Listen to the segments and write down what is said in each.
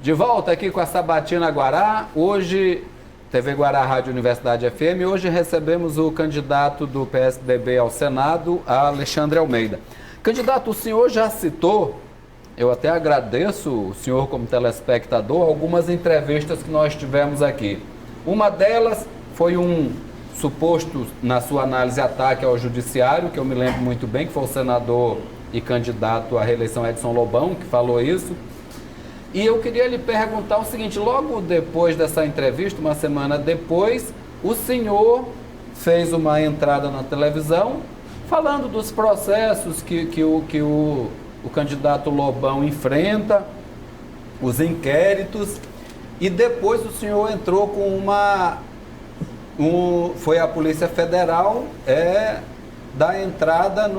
De volta aqui com a Sabatina Guará, hoje, TV Guará Rádio Universidade FM, hoje recebemos o candidato do PSDB ao Senado, Alexandre Almeida. Candidato, o senhor já citou, eu até agradeço o senhor como telespectador, algumas entrevistas que nós tivemos aqui. Uma delas foi um suposto, na sua análise, ataque ao judiciário, que eu me lembro muito bem, que foi o senador e candidato à reeleição Edson Lobão, que falou isso. E eu queria lhe perguntar o seguinte, logo depois dessa entrevista, uma semana depois, o senhor fez uma entrada na televisão falando dos processos que o candidato Lobão enfrenta, os inquéritos, e depois o senhor entrou com foi a Polícia Federal dar entrada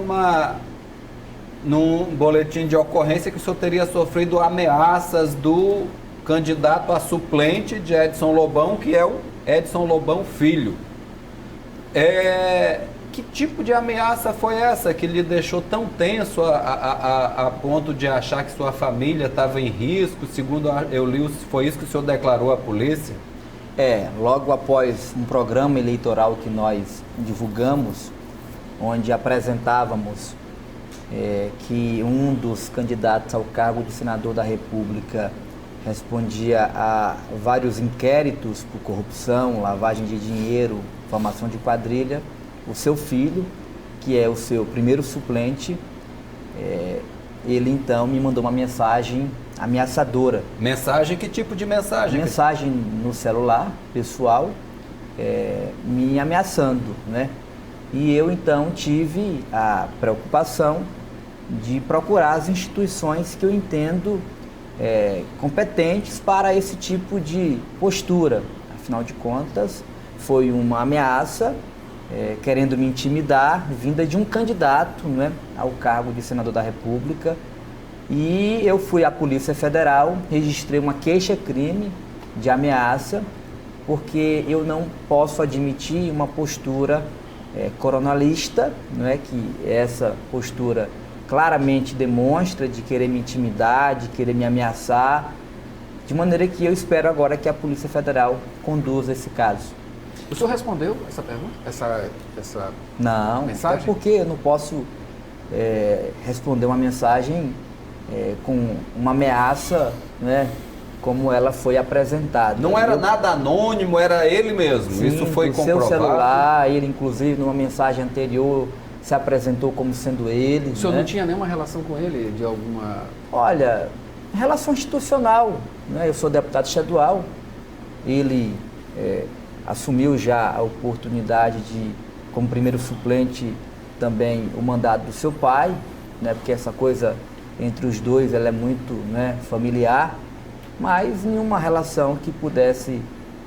num boletim de ocorrência que o senhor teria sofrido ameaças do candidato a suplente de Edson Lobão, que é o Edson Lobão Filho. Que tipo de ameaça foi essa que lhe deixou tão tenso a ponto de achar que sua família estava em risco? Segundo eu li, foi isso que o senhor declarou à polícia? Logo após um programa eleitoral que nós divulgamos, onde apresentávamos que um dos candidatos ao cargo de senador da República respondia a vários inquéritos por corrupção, lavagem de dinheiro, formação de quadrilha. O seu filho, que é o seu primeiro suplente, ele então me mandou uma mensagem ameaçadora. Mensagem? Que tipo de mensagem? Mensagem no celular, pessoal, me ameaçando, né? E eu então tive a preocupação de procurar as instituições que eu entendo competentes para esse tipo de postura. Afinal de contas, foi uma ameaça querendo me intimidar, vinda de um candidato, né, ao cargo de senador da República. E eu fui à Polícia Federal, registrei uma queixa-crime de ameaça, porque eu não posso admitir uma postura coronalista, não é, que essa postura claramente demonstra de querer me intimidar, de querer me ameaçar, de maneira que eu espero agora que a Polícia Federal conduza esse caso. O senhor respondeu essa pergunta? Essa não, mensagem? Até porque eu não posso responder uma mensagem com uma ameaça, né, como ela foi apresentada. Não era nada anônimo, era ele mesmo. Sim, isso foi comprovado. Seu celular, ele inclusive numa mensagem anterior se apresentou como sendo ele. O senhor, né? não tinha nenhuma relação com ele de alguma... Olha, relação institucional, né? Eu sou deputado estadual, ele assumiu já a oportunidade de, como primeiro suplente, também o mandato do seu pai, né? Porque essa coisa entre os dois ela é muito, né, familiar, mas nenhuma relação que pudesse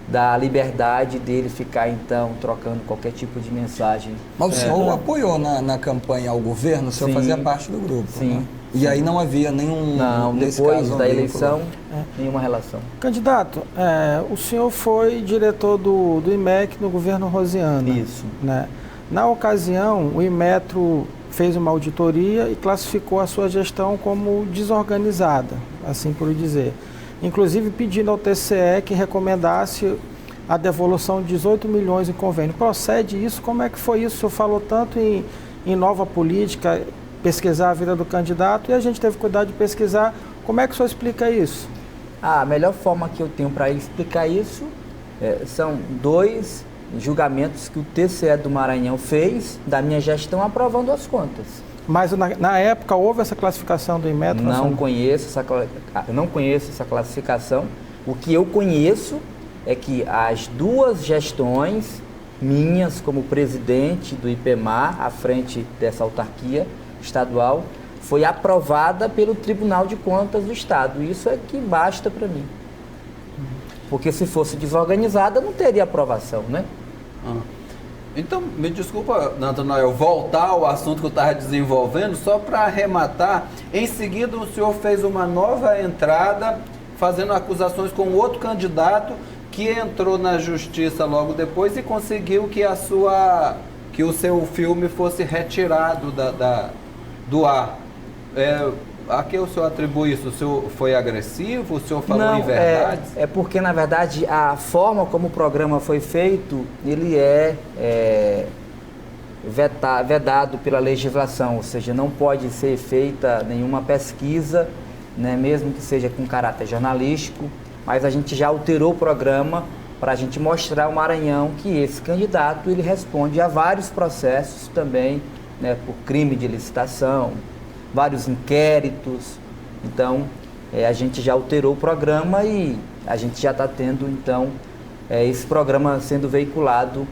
dar a liberdade dele ficar, então, trocando qualquer tipo de mensagem. Mas o senhor apoiou na campanha ao governo? O senhor fazia parte do grupo, sim, né? E aí não havia nenhum... Não, depois da eleição, nenhuma relação. Candidato, o senhor foi diretor do IMEC no governo Rosiana. Isso. Né? Na ocasião, o Inmetro fez uma auditoria e classificou a sua gestão como desorganizada, assim por dizer. Inclusive pedindo ao TCE que recomendasse a devolução de 18 milhões em convênio. Procede isso? Como é que foi isso? O senhor falou tanto em nova política, pesquisar a vida do candidato, e a gente teve cuidado de pesquisar. Como é que o senhor explica isso? A melhor forma que eu tenho para explicar isso são 2 julgamentos que o TCE do Maranhão fez da minha gestão aprovando as contas. Mas na época houve essa classificação do Inmetro? Eu não conheço essa classificação. O que eu conheço é que as 2 gestões minhas como presidente do IPEMAR, à frente dessa autarquia estadual, foi aprovada pelo Tribunal de Contas do Estado. Isso é que basta para mim. Porque se fosse desorganizada, não teria aprovação, né? Então, me desculpa, Natanael, voltar ao assunto que eu estava desenvolvendo, só para arrematar. Em seguida, o senhor fez uma nova entrada, fazendo acusações com outro candidato que entrou na justiça logo depois e conseguiu que o seu filme fosse retirado do ar. a que o senhor atribui isso? O senhor foi agressivo? O senhor falou Não, em verdade? é porque, na verdade, a forma como o programa foi feito, ele vedado pela legislação, ou seja, não pode ser feita nenhuma pesquisa, né, mesmo que seja com caráter jornalístico, mas a gente já alterou o programa para a gente mostrar ao Maranhão que esse candidato ele responde a vários processos também, né, por crime de licitação, vários inquéritos. Então, a gente já alterou o programa e a gente já está tendo, então, esse programa sendo veiculado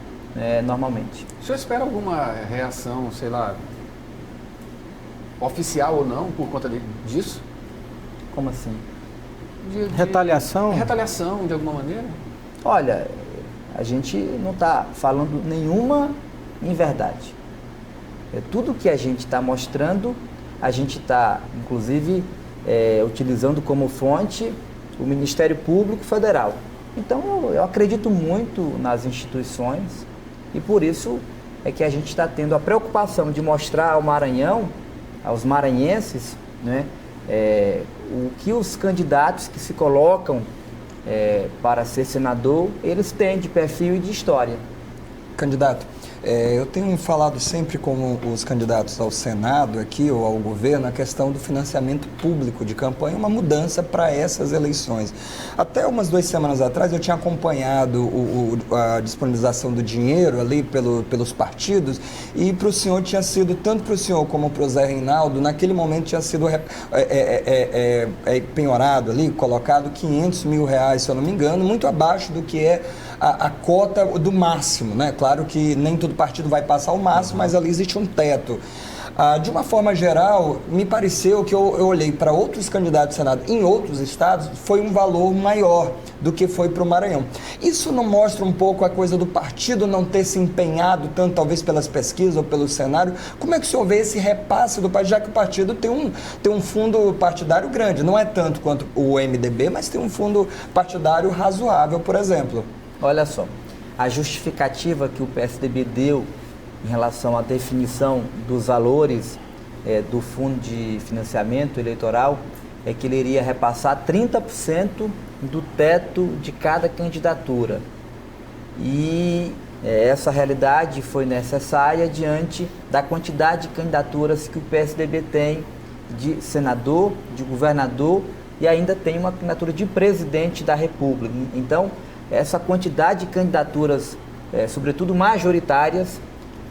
normalmente. O senhor espera alguma reação, sei lá, oficial ou não, por conta disso? Como assim? Retaliação? Retaliação, de alguma maneira? Olha, a gente não está falando nenhuma inverdade. Tudo que a gente está mostrando, a gente está, inclusive, utilizando como fonte o Ministério Público Federal. Então, eu acredito muito nas instituições e, por isso, é que a gente está tendo a preocupação de mostrar ao Maranhão, aos maranhenses, né, o que os candidatos que se colocam para ser senador, eles têm de perfil e de história. Candidato, eu tenho falado sempre com os candidatos ao Senado aqui ou ao governo a questão do financiamento público de campanha, uma mudança para essas eleições. Até umas 2 semanas atrás eu tinha acompanhado a disponibilização do dinheiro ali pelos partidos e para o senhor tinha sido, tanto para o senhor como para o Zé Reinaldo, naquele momento tinha sido penhorado ali, colocado R$500 mil, se eu não me engano, muito abaixo do que é a cota do máximo, né? Claro que nem todo partido vai passar o máximo, mas ali existe um teto. De uma forma geral, me pareceu que eu olhei para outros candidatos ao Senado em outros estados, foi um valor maior do que foi para o Maranhão. Isso não mostra um pouco a coisa do partido não ter se empenhado tanto, talvez pelas pesquisas ou pelo cenário? Como é que o senhor vê esse repasse do partido, já que o partido tem um fundo partidário grande, não é tanto quanto o MDB, mas tem um fundo partidário razoável, por exemplo? Olha só, a justificativa que o PSDB deu em relação à definição dos valores do fundo de financiamento eleitoral é que ele iria repassar 30% do teto de cada candidatura. E essa realidade foi necessária diante da quantidade de candidaturas que o PSDB tem de senador, de governador e ainda tem uma candidatura de presidente da República. Então, essa quantidade de candidaturas, sobretudo majoritárias,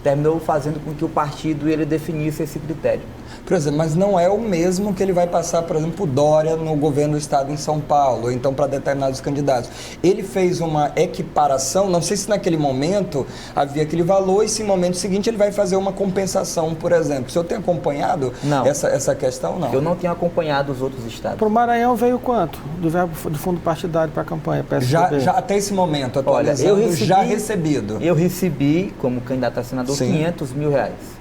terminou fazendo com que o partido ele definisse esse critério. Por exemplo, mas não é o mesmo que ele vai passar, por exemplo, o Dória no governo do estado em São Paulo, ou então para determinados candidatos. Ele fez uma equiparação, não sei se naquele momento havia aquele valor e se no momento seguinte ele vai fazer uma compensação, por exemplo. O senhor tem acompanhado essa questão? Não. Eu não tenho acompanhado os outros estados. Para o Maranhão veio quanto do fundo partidário para a campanha PSDB? Já até esse momento, atualizando, já recebido. Eu recebi, como candidato a senador, R$500 mil.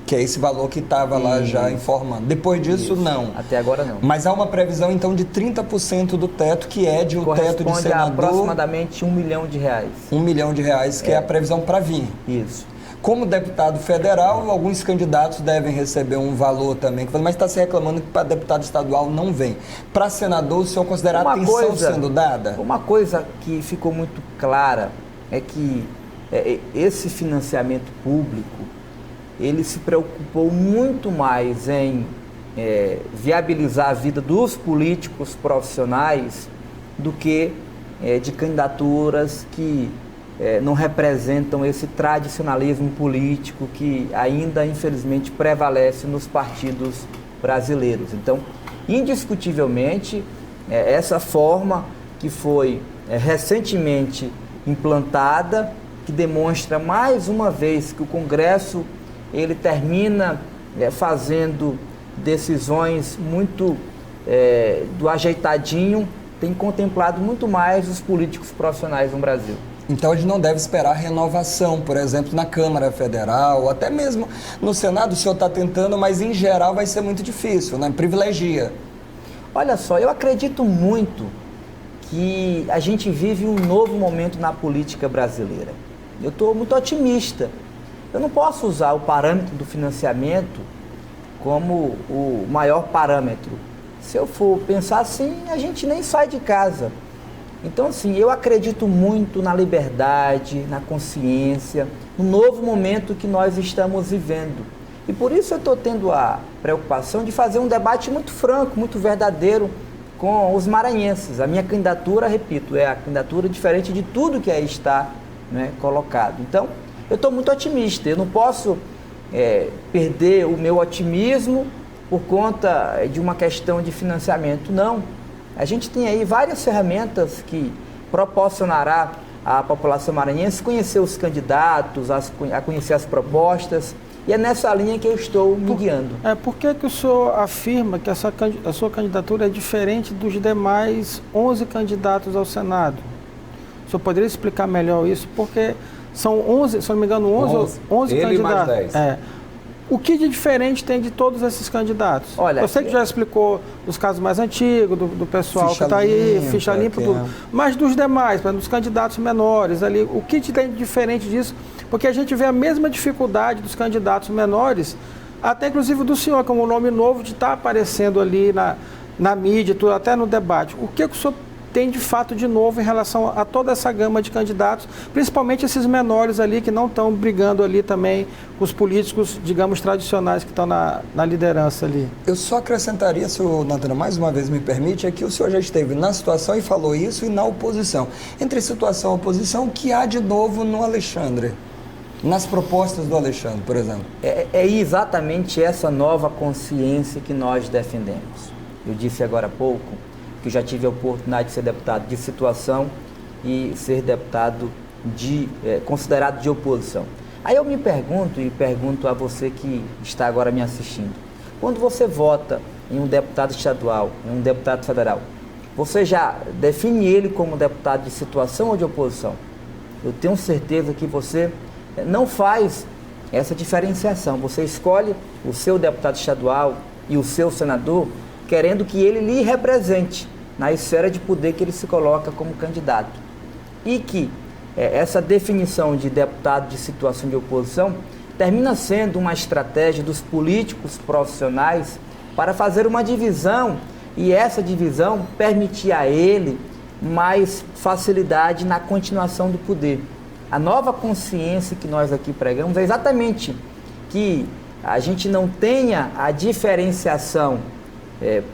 Que é esse valor que estava lá já informando. Depois disso, não. Até agora não. Mas há uma previsão, então, de 30% do teto, que é de o teto de senador... Corresponde a aproximadamente R$1 milhão. R$1 milhão, que é a previsão para vir. Isso. Como deputado federal, alguns candidatos devem receber um valor também, mas está se reclamando que para deputado estadual não vem. Para senador, o senhor considera a atenção sendo dada? Uma coisa que ficou muito clara é que esse financiamento público, ele se preocupou muito mais em viabilizar a vida dos políticos profissionais do que de candidaturas que não representam esse tradicionalismo político que ainda, infelizmente, prevalece nos partidos brasileiros. Então, indiscutivelmente, essa forma que foi recentemente implantada, que demonstra mais uma vez que o Congresso ele termina fazendo decisões muito do ajeitadinho, tem contemplado muito mais os políticos profissionais no Brasil. Então a gente não deve esperar renovação, por exemplo, na Câmara Federal, ou até mesmo no Senado o senhor está tentando, mas em geral vai ser muito difícil, né? Privilegia. Olha só, eu acredito muito que a gente vive um novo momento na política brasileira. Eu estou muito otimista. Eu não posso usar o parâmetro do financiamento como o maior parâmetro. Se eu for pensar assim, a gente nem sai de casa. Então, assim, eu acredito muito na liberdade, na consciência, no novo momento que nós estamos vivendo. E por isso eu estou tendo a preocupação de fazer um debate muito franco, muito verdadeiro com os maranhenses. A minha candidatura, repito, é a candidatura diferente de tudo que aí está, né, colocado. Então, eu estou muito otimista. Eu não posso perder o meu otimismo por conta de uma questão de financiamento. Não. A gente tem aí várias ferramentas que proporcionará à população maranhense conhecer os candidatos, a conhecer as propostas, e é nessa linha que eu estou me guiando. Por que o senhor afirma que a sua candidatura é diferente dos demais 11 candidatos ao Senado? O senhor poderia explicar melhor isso? Porque são 11, se não me engano, 11 Ele candidatos. mais 10. O que de diferente tem de todos esses candidatos? Olha, eu sei que já explicou os casos mais antigos, do pessoal que está aí, ficha limpa, tudo. Mas dos demais, dos candidatos menores ali, o que tem de diferente disso? Porque a gente vê a mesma dificuldade dos candidatos menores, até inclusive do senhor, como um nome novo, de estar aparecendo ali na mídia, tudo, até no debate. O que o senhor tem de fato de novo em relação a toda essa gama de candidatos, principalmente esses menores ali que não estão brigando ali também com os políticos, digamos, tradicionais que estão na liderança ali? Eu só acrescentaria, se o Natana mais uma vez me permite, é que o senhor já esteve na situação e falou isso, e na oposição. Entre situação e oposição, o que há de novo no Alexandre? Nas propostas do Alexandre, por exemplo? É exatamente essa nova consciência que nós defendemos. Eu disse agora há pouco que eu já tive a oportunidade de ser deputado de situação e ser deputado considerado de oposição. Aí eu me pergunto, e pergunto a você que está agora me assistindo, quando você vota em um deputado estadual, em um deputado federal, você já define ele como deputado de situação ou de oposição? Eu tenho certeza que você não faz essa diferenciação. Você escolhe o seu deputado estadual e o seu senador querendo que ele lhe represente na esfera de poder que ele se coloca como candidato. E que essa definição de deputado de situação de oposição termina sendo uma estratégia dos políticos profissionais para fazer uma divisão, e essa divisão permitir a ele mais facilidade na continuação do poder. A nova consciência que nós aqui pregamos é exatamente que a gente não tenha a diferenciação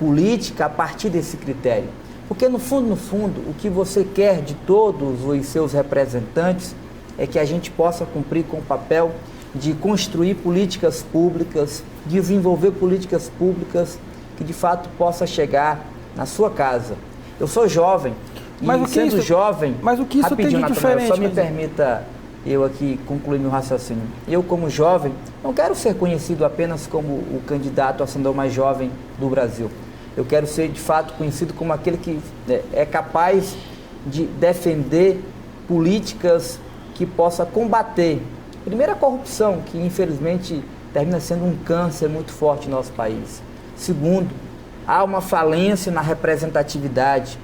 política a partir desse critério. Porque no fundo, o que você quer de todos os seus representantes é que a gente possa cumprir com o papel de construir políticas públicas, desenvolver políticas públicas que de fato possa chegar na sua casa. Eu sou jovem, mas e sendo jovem, mas o que isso tem de diferente? Só me permita eu aqui concluir meu raciocínio. Eu, como jovem, não quero ser conhecido apenas como o candidato a senador mais jovem do Brasil. Eu quero ser, de fato, conhecido como aquele que é capaz de defender políticas que possa combater, primeiro, a corrupção, que infelizmente termina sendo um câncer muito forte no nosso país. Segundo, há uma falência na representatividade.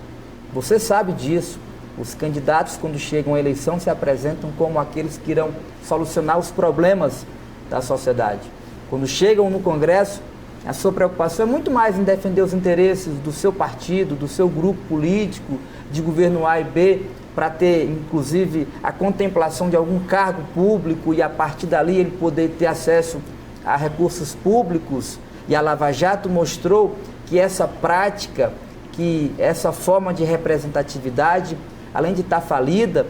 Você sabe disso. Os candidatos, quando chegam à eleição, se apresentam como aqueles que irão solucionar os problemas da sociedade. Quando chegam no Congresso, a sua preocupação é muito mais em defender os interesses do seu partido, do seu grupo político, de governo A e B, para ter, inclusive, a contemplação de algum cargo público e, a partir dali, ele poder ter acesso a recursos públicos. E a Lava Jato mostrou que essa prática, que essa forma de representatividade, além de estar falida,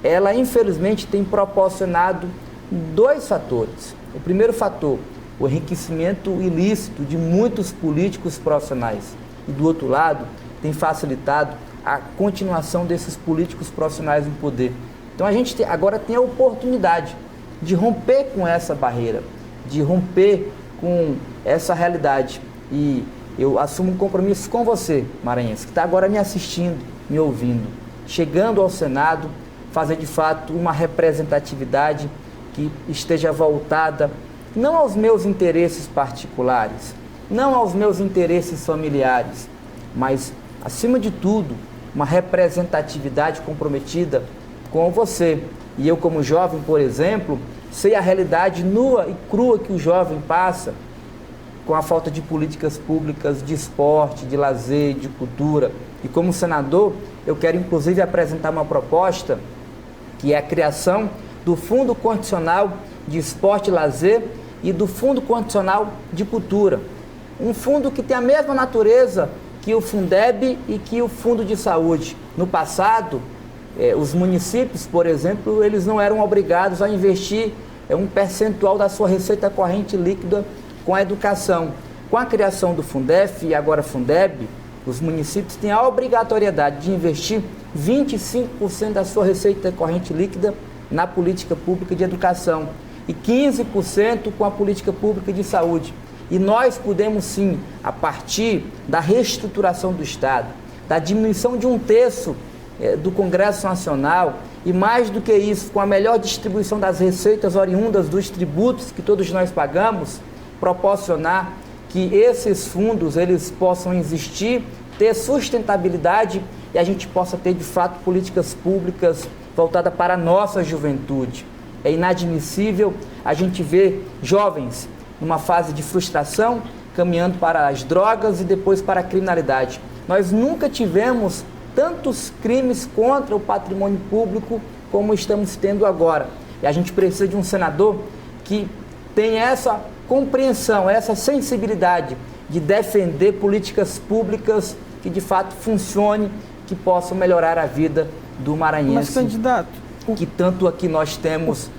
ela infelizmente tem proporcionado dois fatores. O primeiro fator, o enriquecimento ilícito de muitos políticos profissionais. E do outro lado, tem facilitado a continuação desses políticos profissionais no poder. Então a gente agora tem a oportunidade de romper com essa barreira, de romper com essa realidade. E eu assumo um compromisso com você, maranhense, que está agora me assistindo, me ouvindo, chegando ao Senado, fazer de fato uma representatividade que esteja voltada não aos meus interesses particulares, não aos meus interesses familiares, mas, acima de tudo, uma representatividade comprometida com você. E eu, como jovem, por exemplo, sei a realidade nua e crua que o jovem passa. com a falta de políticas públicas de esporte, de lazer, de cultura. E como senador, eu quero inclusive apresentar uma proposta que é a criação do Fundo Condicional de Esporte e Lazer e do Fundo Condicional de Cultura. Um fundo que tem a mesma natureza que o Fundeb e que o Fundo de Saúde. No passado, os municípios, por exemplo, eles não eram obrigados a investir um percentual da sua receita corrente líquida com a educação. Com a criação do Fundef e agora Fundeb, os municípios têm a obrigatoriedade de investir 25% da sua receita corrente líquida na política pública de educação e 15% com a política pública de saúde. E nós podemos sim, a partir da reestruturação do Estado, da diminuição de 1/3 do Congresso Nacional e mais do que isso, com a melhor distribuição das receitas oriundas dos tributos que todos nós pagamos, proporcionar que esses fundos eles possam existir, ter sustentabilidade e a gente possa ter de fato políticas públicas voltadas para a nossa juventude. É inadmissível a gente ver jovens numa fase de frustração, caminhando para as drogas e depois para a criminalidade. Nós nunca tivemos tantos crimes contra o patrimônio público como estamos tendo agora. E a gente precisa de um senador que tenha essa compreensão, essa sensibilidade de defender políticas públicas que de fato funcionem, que possam melhorar a vida do maranhense. Mas, candidato, que tanto aqui nós temos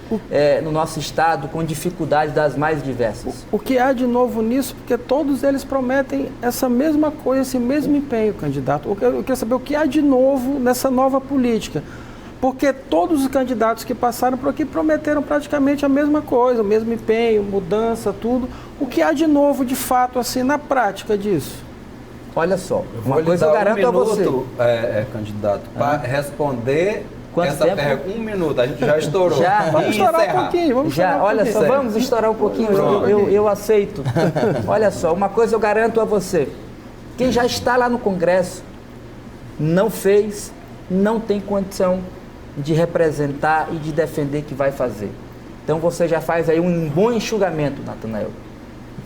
no nosso estado, com dificuldades das mais diversas. O que há de novo nisso? Porque todos eles prometem essa mesma coisa, esse mesmo empenho, candidato. Eu quero saber o que há de novo nessa nova política. Porque todos os candidatos que passaram por aqui prometeram praticamente a mesma coisa, o mesmo empenho, mudança, tudo. O que há de novo, de fato, assim, na prática disso? Olha só, uma coisa eu garanto a você. Candidato, para responder Quanto essa tempo? pergunta. 1 minuto, a gente já estourou. Vamos estourar um pouquinho, Olha só, vamos estourar um pouquinho, eu aceito. Olha só, uma coisa eu garanto a você. Quem já está lá no Congresso não fez, não tem condição de representar e de defender que vai fazer. Então você já faz aí um bom enxugamento, Natanael.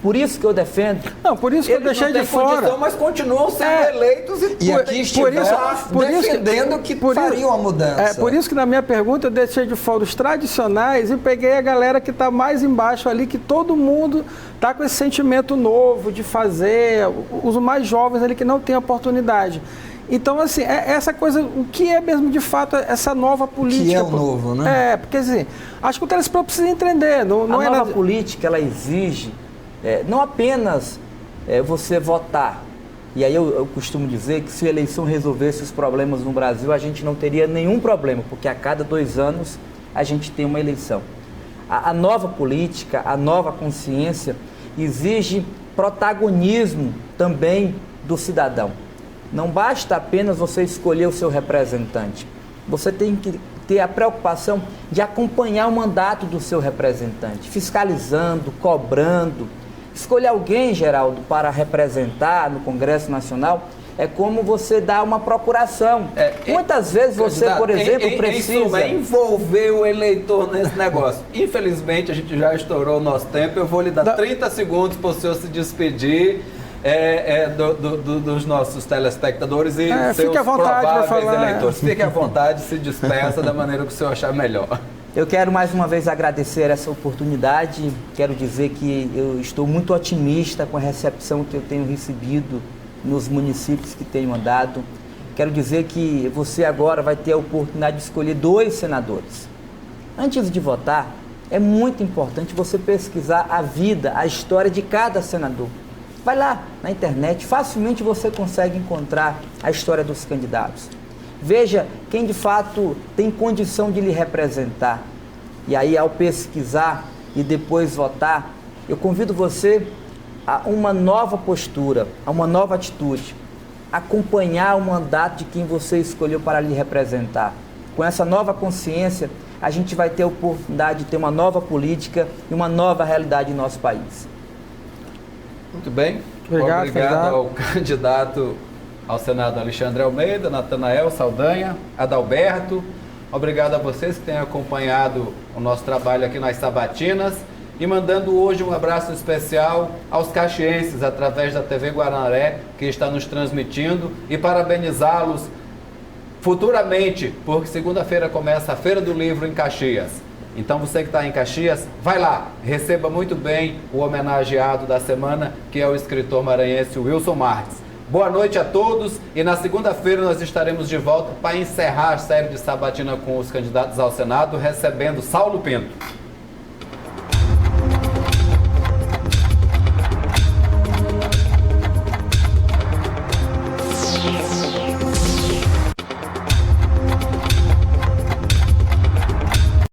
Por isso que eu defendo. Não, por isso que eu deixei de fora. Mas continuam sendo eleitos e aqui defendendo que fariam a mudança. Por isso que na minha pergunta eu deixei de fora os tradicionais e peguei a galera que está mais embaixo ali, que todo mundo está com esse sentimento novo de fazer, os mais jovens ali que não têm oportunidade. Então, assim, essa coisa, o que é mesmo de fato essa nova política? Que é o novo, né? Porque assim, acho que o telespectador precisa entender. A nova política, ela exige não apenas você votar. E aí eu costumo dizer que se a eleição resolvesse os problemas no Brasil, a gente não teria nenhum problema, porque a cada 2 anos a gente tem uma eleição. A nova política, a nova consciência exige protagonismo também do cidadão. Não basta apenas você escolher o seu representante. Você tem que ter a preocupação de acompanhar o mandato do seu representante, fiscalizando, cobrando. Escolher alguém, Geraldo, para representar no Congresso Nacional é como você dar uma procuração. Muitas vezes você, por exemplo, precisa envolver o eleitor nesse negócio. Infelizmente, a gente já estourou o nosso tempo. Eu vou lhe dar 30 segundos para o senhor se despedir dos nossos telespectadores e seus prováveis eleitores. Fique à vontade, se despeça da maneira que o senhor achar melhor. Eu quero mais uma vez agradecer essa oportunidade. Quero dizer que eu estou muito otimista com a recepção que eu tenho recebido nos municípios que tenho andado. Quero dizer que você agora vai ter a oportunidade de escolher 2 senadores. Antes de votar, é muito importante você pesquisar a vida, a história de cada senador. Vai lá na internet, facilmente você consegue encontrar a história dos candidatos. Veja quem de fato tem condição de lhe representar. E aí, ao pesquisar e depois votar, eu convido você a uma nova postura, a uma nova atitude. Acompanhar o mandato de quem você escolheu para lhe representar. Com essa nova consciência, a gente vai ter a oportunidade de ter uma nova política e uma nova realidade em nosso país. Muito bem. Obrigado ao candidato ao Senado Alexandre Almeida, Natanael Saldanha, Adalberto. Obrigado a vocês que têm acompanhado o nosso trabalho aqui nas Sabatinas. e mandando hoje um abraço especial aos caxienses através da TV Guanaré, que está nos transmitindo, e parabenizá-los futuramente, porque segunda-feira começa a Feira do Livro em Caxias. Então você que está em Caxias, vai lá, receba muito bem o homenageado da semana, que é o escritor maranhense Wilson Marques. Boa noite a todos e na segunda-feira nós estaremos de volta para encerrar a série de sabatina com os candidatos ao Senado, recebendo Saulo Pinto.